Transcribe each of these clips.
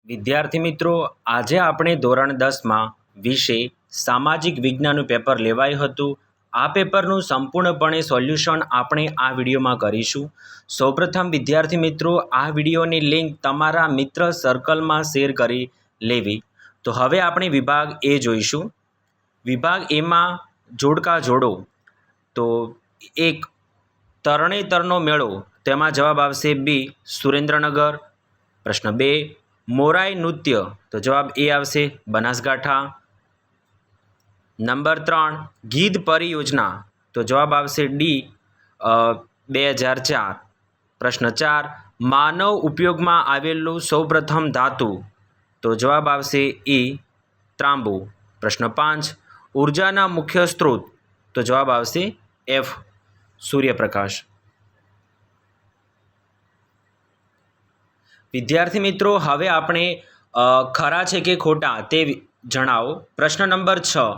વિદ્યાર્થી મિત્રો, આજે આપણે ધોરણ 10માં વિષય સામાજિક વિજ્ઞાનનું પેપર લેવાયું હતું. આ પેપરનું સંપૂર્ણપણે સોલ્યુશન આપણે આ વિડીયોમાં કરીશું. સૌપ્રથમ વિદ્યાર્થી મિત્રો, આ વિડીયોની લિંક તમારા મિત્ર સર્કલમાં શેર કરી લેવી. તો હવે આપણે વિભાગ એ જોઈશું. વિભાગ એમાં જોડકા જોડો. તો એક તરણેતરનો મેળો, તેમાં જવાબ આવશે બી સુરેન્દ્રનગર. પ્રશ્ન 2 મોરાઈ નૃત્ય, તો જવાબ એ આવશે બનાસકાંઠા. નંબર 3 ગીધ પરિયોજના, તો જવાબ આવશે ડી 2004. પ્રશ્ન 4 માનવ ઉપયોગમાં આવેલું સૌપ્રથમ ધાતુ, તો જવાબ આવશે એ ત્રાંબુ. પ્રશ્ન 5 ઉર્જાના મુખ્ય સ્ત્રોત, તો જવાબ આવશે એફ સૂર્યપ્રકાશ. વિદ્યાર્થી મિત્રો, હવે આપણે ખરા છે કે ખોટા તે જણાવો. પ્રશ્ન નંબર 6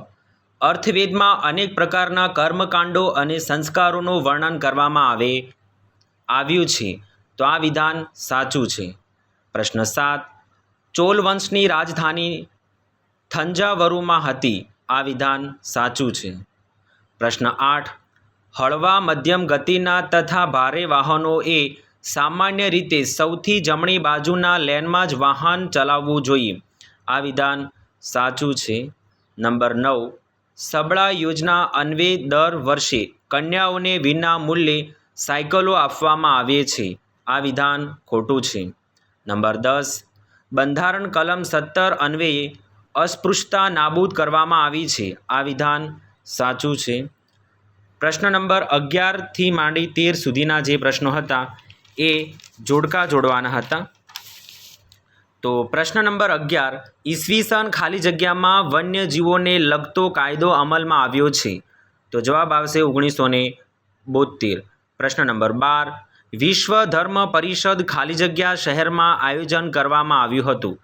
અર્થવેદમાં અનેક પ્રકારના કર્મકાંડો અને સંસ્કારોનું વર્ણન કરવામાં આવ્યું છે, તો આ વિધાન સાચું છે. પ્રશ્ન 7 ચોલ વંશની રાજધાની થંજાવરુમાં હતી, આ વિધાન સાચું છે. પ્રશ્ન 8 હળવા મધ્યમ ગતિના તથા ભારે વાહનો એ સામાન્ય રીતે સૌથી જમણી બાજુના લેનમાં જ વાહન ચલાવવું જોઈએ, આ વિધાન સાચું છે. નંબર 9 સબળા યોજના અન્વયે દર વર્ષે કન્યાઓને વિના મૂલ્યે સાયકલો આપવામાં આવે છે, આ વિધાન ખોટું છે. નંબર 10 બંધારણ કલમ 17 અન્વયે અસ્પૃશ્યતા નાબૂદ કરવામાં આવી છે, આ વિધાન સાચું છે. પ્રશ્ન નંબર 11થી માંડી 13 સુધીના જે પ્રશ્નો હતા એ જોડકા જોડવાના હતા. તો પ્રશ્ન નંબર 11 ઈસવીસન ખાલી જગ્યામાં વન્યજીવોને લગતો કાયદો અમલમાં આવ્યો છે, તો જવાબ આવશે 1972. પ્રશ્ન નંબર 12 વિશ્વ ધર્મ પરિષદ ખાલી જગ્યા શહેરમાં આયોજન કરવામાં આવ્યું હતું,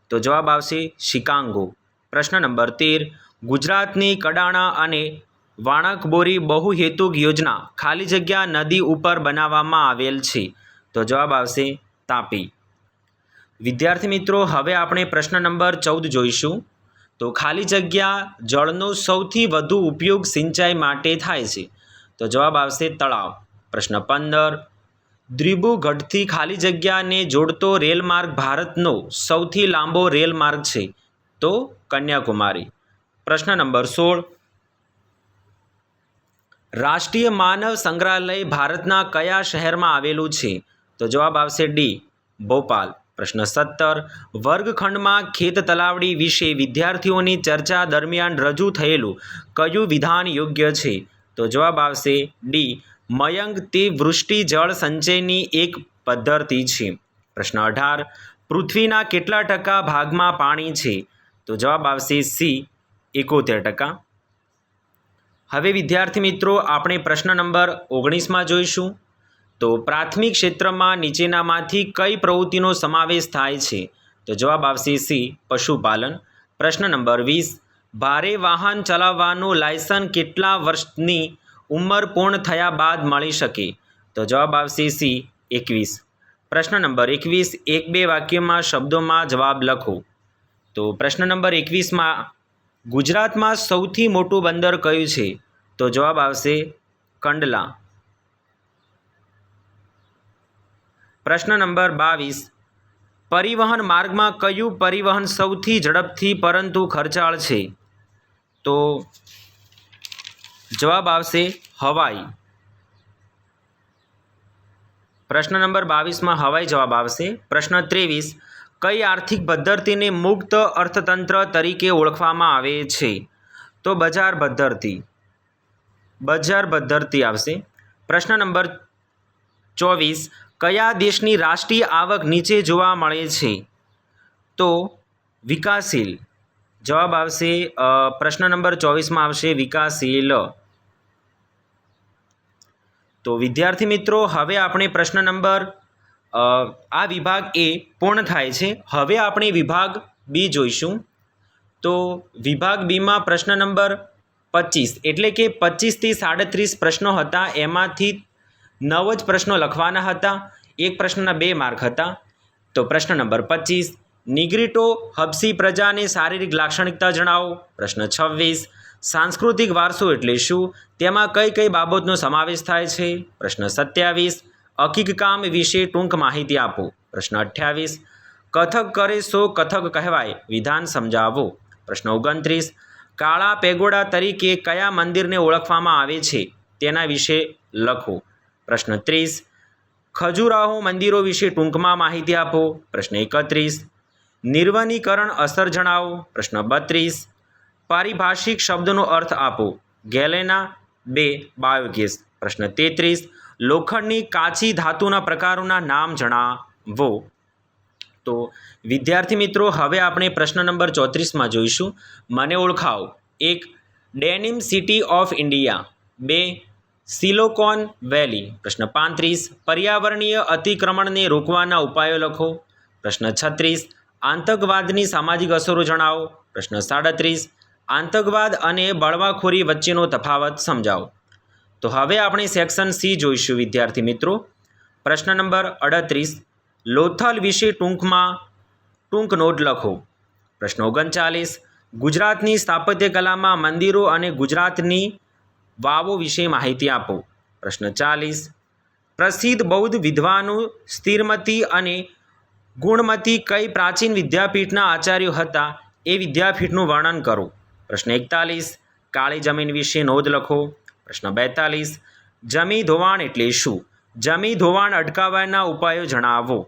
તો જવાબ આવશે શિકાગો. પ્રશ્ન નંબર 13 ગુજરાતની કડાણા અને વાણકબોરી બહુહેતુક યોજના ખાલી જગ્યા નદી ઉપર બનાવવામાં આવેલ છે, તો જવાબ આવશે તાપી. વિદ્યાર્થી મિત્રો, હવે આપણે પ્રશ્ન નંબર 14 જોઈશું. તો ખાલી જગ્યા જળનો સૌથી વધુ ઉપયોગ સિંચાઈ માટે થાય છે, તો જવાબ આવશે તળાવ. પ્રશ્ન 15 દ્રિભુગઢથી ખાલી જગ્યાને જોડતો રેલમાર્ગ ભારતનો સૌથી લાંબો રેલમાર્ગ છે, તો કન્યાકુમારી. પ્રશ્ન નંબર 16 રાષ્ટ્રીય માનવ સંગ્રહાલય ભારતના કયા શહેરમાં આવેલું છે, તો જવાબ આવશે ડી ભોપાલ. પ્રશ્ન 17 વર્ગખંડમાં ખેત તલાવડી વિશે વિદ્યાર્થીઓની ચર્ચા દરમિયાન રજૂ થયેલું કયું વિધાન યોગ્ય છે, તો જવાબ આવશે ડી મયંક તે વૃષ્ટિ જળ સંચયની એક પદ્ધતિ છે. પ્રશ્ન 18 પૃથ્વીના કેટલા ટકા ભાગમાં પાણી છે, તો જવાબ આવશે સી 71%. હવે વિદ્યાર્થી મિત્રો, આપણે પ્રશ્ન નંબર 19માં જોઈશું. તો પ્રાથમિક ક્ષેત્રમાં નીચેનામાંથી કઈ પ્રવૃત્તિનો સમાવેશ થાય છે, તો જવાબ આવશે સી પશુપાલન. પ્રશ્ન નંબર 20 ભારે વાહન ચલાવવાનું લાયસન્સ કેટલા વર્ષની ઉંમર પૂર્ણ થયા બાદ મળી શકે, તો જવાબ આવશે સી 21. પ્રશ્ન નંબર 21 1-2 વાક્યમાં શબ્દોમાં જવાબ લખો. તો પ્રશ્ન નંબર 21માં ગુજરાતમાં સૌથી મોટું બંદર કયું છે, તો જવાબ આવશે કંડલા. પ્રશ્ન નંબર 22 પરિવહન માર્ગમાં કયું પરિવહન સૌથી ઝડપથી પરંતુ ખર્ચાળ છે, તો જવાબ આવશે હવાઈ. પ્રશ્ન નંબર 22માં હવાઈ જવાબ આવશે. પ્રશ્ન 23 કઈ આર્થિક પદ્ધતિને મુક્ત અર્થતંત્ર તરીકે ઓળખવામાં આવે છે, તો બજાર પદ્ધતિ આવશે. પ્રશ્ન નંબર 24 કયા દેશની રાષ્ટ્રીય આવક નીચે જોવા મળે છે, તો વિકાસશીલ. જવાબ આવશે પ્રશ્ન નંબર 24માં આવશે વિકાસશીલ. તો વિદ્યાર્થી મિત્રો, હવે આપણે પ્રશ્ન નંબર આ વિભાગ એ પૂર્ણ થાય છે. હવે આપણે વિભાગ બી જોઈશું. તો વિભાગ બીમાં પ્રશ્ન નંબર 25 એટલે કે 25થી 37 પ્રશ્નો હતા, એમાંથી 9 જ પ્રશ્નો લખવાના હતા. એક પ્રશ્નના 2 માર્ક હતા. તો પ્રશ્ન નંબર 25 નિગ્રીટો હબસી પ્રજાની શારીરિક લાક્ષણિકતા જણાવો. પ્રશ્ન 26. સાંસ્કૃતિક વારસો એટલે શું? તેમાં કઈ કઈ બાબતનો સમાવેશ થાય છે? પ્રશ્ન 27. અકીકકામ વિશે ટૂંક માહિતી આપો. પ્રશ્ન 28. કથક કરે સો કથક કહેવાય, વિધાન સમજાવો. પ્રશ્ન 29. કાળા પેગોડા તરીકે કયા મંદિરને ઓળખવામાં આવે છે? તેના વિશે લખો. પ્રશ્ન 30. ખજુરાહો મંદિરો વિશે ટૂંકમાં માહિતી આપો. પ્રશ્ન 31. નિર્વનીકરણ અસર જણાવો. પ્રશ્ન 32. પારિભાષિક શબ્દનો અર્થ આપો. ગેલેના 2 બાયોગેસ. પ્રશ્ન 33. લોખંડની કાચી ધાતુના પ્રકારોના નામ જણાવો. તો વિદ્યાર્થી મિત્રો, હવે આપણે પ્રશ્ન નંબર 34માં જોઈશું. મને ઓળખાવો. 1. Denim city of India. 2. Silicon valley. પ્રશ્ન 35. પર્યાવરણીય અતિક્રમણને રોકવાના ઉપાયો લખો. પ્રશ્ન 36. આતંકવાદની સામાજિક અસરો જણાવો. પ્રશ્ન 37. આતંકવાદ અને બળવાખોરી વચ્ચેનો તફાવત સમજાવો. તો હવે આપણે સેક્શન સી જોઈશું વિદ્યાર્થી મિત્રો. પ્રશ્ન નંબર 38. લોથલ વિશે ટૂંક નોટ લખો. પ્રશ્ન 39. ગુજરાતની સ્થાપત્ય કલામાં મંદિરો અને ગુજરાતની વાવો વિશે માહિતી આપો. પ્રશ્ન 40. પ્રસિદ્ધ બૌદ્ધ વિદ્વાનો સ્થિરમતી અને ગુણમતી કઈ પ્રાચીન વિદ્યાપીઠના આચાર્યો હતા? એ વિદ્યાપીઠનું વર્ણન કરો. પ્રશ્ન 41. કાળી જમીન વિશે નોંધ લખો. પ્રશ્ન 42. જમી ધોવાણ એટલે શું? જમી ધોવાણ અટકાવવાના ઉપાયો જણાવો.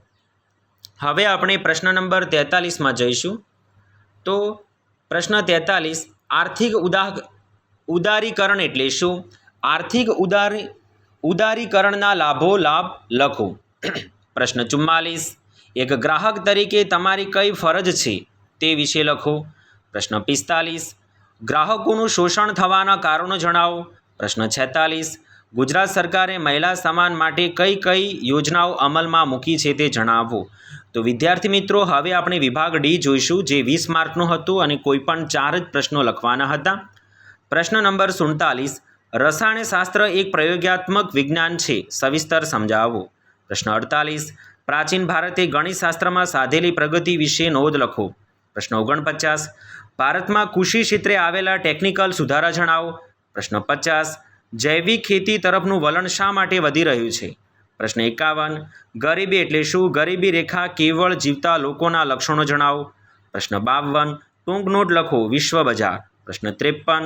હવે આપણે પ્રશ્ન નંબર 43માં જઈશું. તો પ્રશ્ન 43. આર્થિક ઉદારીકરણ એટલે શું? આર્થિક ઉદારીકરણના લાભ લખો. પ્રશ્ન 44. એક ગ્રાહક તરીકે તમારી કઈ ફરજ છે તે વિશે લખો. પ્રશ્ન 45. ગ્રાહકોનું શોષણ થવાના કારણો જણાવો. પ્રશ્ન 46. ગુજરાત સરકારે મહિલા સન્માન માટે કઈ કઈ યોજનાઓ અમલમાં મૂકી છે તે જણાવો. તો વિદ્યાર્થી મિત્રો, હવે આપણે વિભાગ ડી જોઈશું, જે 20 માર્કનું હતું અને કોઈ પણ 4 જ પ્રશ્નો લખવાના હતા. પ્રશ્ન નંબર 47. રસાયણશાસ્ત્ર એક પ્રયોગાત્મક વિજ્ઞાન છે, સવિસ્તર સમજાવો. પ્રશ્ન 48. પ્રાચીન ભારતે ગણિતશાસ્ત્રમાં સાધેલી પ્રગતિ વિશે નોંધ લખો. પ્રશ્ન 49. ભારતમાં કૃષિ ક્ષેત્રે આવેલા ટેકનિકલ સુધારા જણાવો. પ્રશ્ન 50. જૈવિક ખેતી તરફનું વલણ શા માટે વધી રહ્યું છે? પ્રશ્ન 51. ગરીબી એટલે શું? ગરીબી રેખા કેવળ જીવતા લોકોના લક્ષણો જણાવો. પ્રશ્ન 52. ટૂંક નોટ લખો. વિશ્વ બજાર. પ્રશ્ન 53.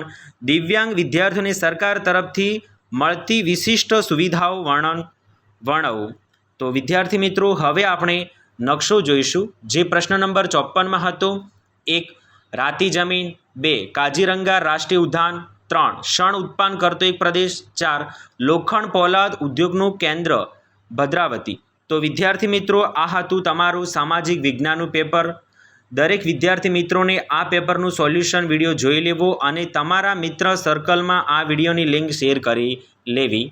દિવ્યાંગ વિદ્યાર્થીઓને સરકાર તરફથી મળતી વિશિષ્ટ સુવિધાઓ વર્ણવો. તો વિદ્યાર્થી મિત્રો, હવે આપણે નકશો જોઈશું, જે પ્રશ્ન નંબર 54માં હતો. 1. રાતી જમીન. 2. કાજીરંગા રાષ્ટ્રીય ઉદ્યાન. 3. શણ ઉત્પન્ન કરતો એક પ્રદેશ. 4. લોખંડ પોલાદ ઉદ્યોગનું કેન્દ્ર ભદ્રાવતી. તો વિદ્યાર્થી મિત્રો, આ હતું તમારું સામાજિક વિજ્ઞાનનું પેપર. દરેક વિદ્યાર્થી મિત્રોને આ પેપરનું સોલ્યુશન વિડીયો જોઈ લેવો અને તમારા મિત્ર સર્કલમાં આ વિડીયોની લિંક શેર કરી લેવી.